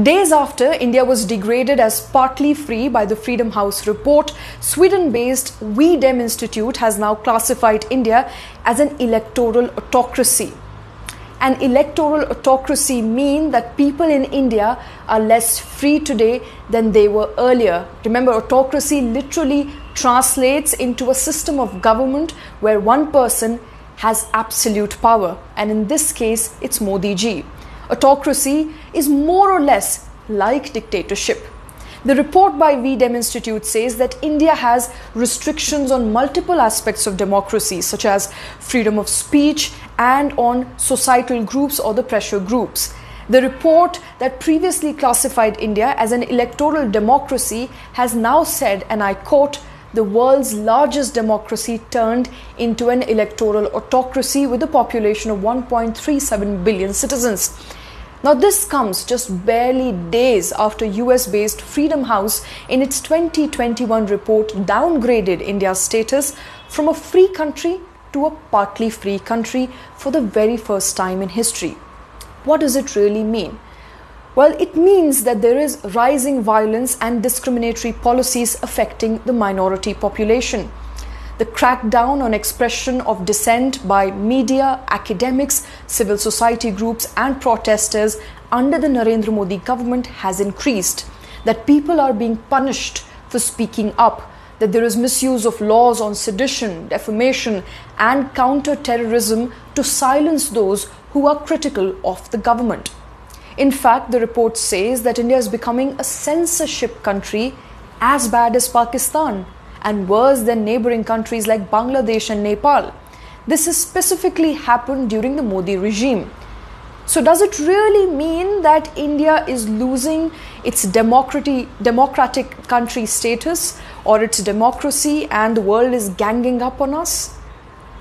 Days after India was degraded as partly free by the Freedom House report, Sweden-based We Dem Institute has now classified India as an electoral autocracy. An electoral autocracy means that people in India are less free today than they were earlier. Remember, autocracy literally translates into a system of government where one person has absolute power, and in this case, it's Modi ji. Autocracy is more or less like dictatorship. The report by We Dem Institute says that India has restrictions on multiple aspects of democracy, such as freedom of speech and on societal groups or the pressure groups. The report that previously classified India as an electoral democracy has now said, and I quote, "The world's largest democracy turned into an electoral autocracy with a population of 1.37 billion citizens." Now, this comes just barely days after US-based Freedom House in its 2021 report downgraded India's status from a free country to a partly free country for the very first time in history. What does it really mean? Well, it means that there is rising violence and discriminatory policies affecting the minority population. The crackdown on expression of dissent by media, academics, civil society groups and protesters under the Narendra Modi government has increased. That people are being punished for speaking up. That there is misuse of laws on sedition, defamation and counter-terrorism to silence those who are critical of the government. In fact, the report says that India is becoming a censorship country as bad as Pakistan and worse than neighboring countries like Bangladesh and Nepal. This has specifically happened during the Modi regime. So does it really mean that India is losing its democratic country status or its democracy and the world is ganging up on us?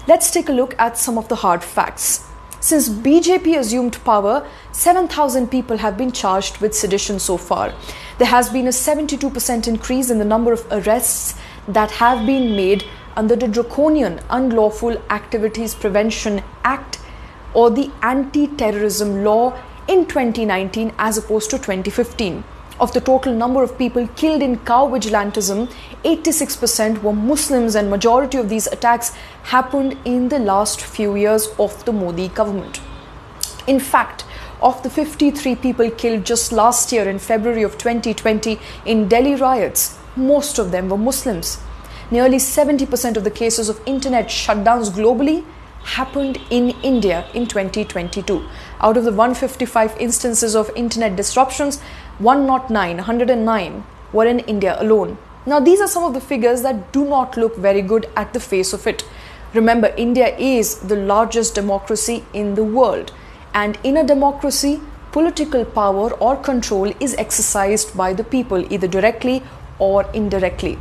Let's take a look at some of the hard facts. Since BJP assumed power, 7,000 people have been charged with sedition so far. There has been a 72% increase in the number of arrests that have been made under the draconian Unlawful Activities Prevention Act or the Anti-Terrorism Law in 2019 as opposed to 2015. Of the total number of people killed in cow vigilantism, 86% were Muslims, and majority of these attacks happened in the last few years of the Modi government. In fact, of the 53 people killed just last year in February of 2020 in Delhi riots, most of them were Muslims. Nearly 70% of the cases of internet shutdowns globally happened in India in 2022. Out of the 155 instances of internet disruptions, 109 were in India alone. Now, these are some of the figures that do not look very good at the face of it. Remember, India is the largest democracy in the world, and in a democracy, political power or control is exercised by the people, either directly or indirectly.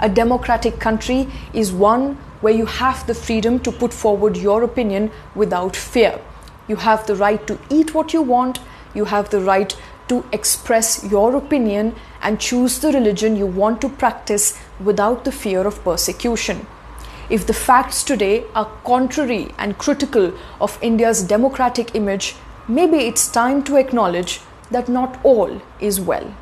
A democratic country is one where you have the freedom to put forward your opinion without fear. You have the right to eat what you want, you have the right to express your opinion and choose the religion you want to practice without the fear of persecution. If the facts today are contrary and critical of India's democratic image, maybe it's time to acknowledge that not all is well.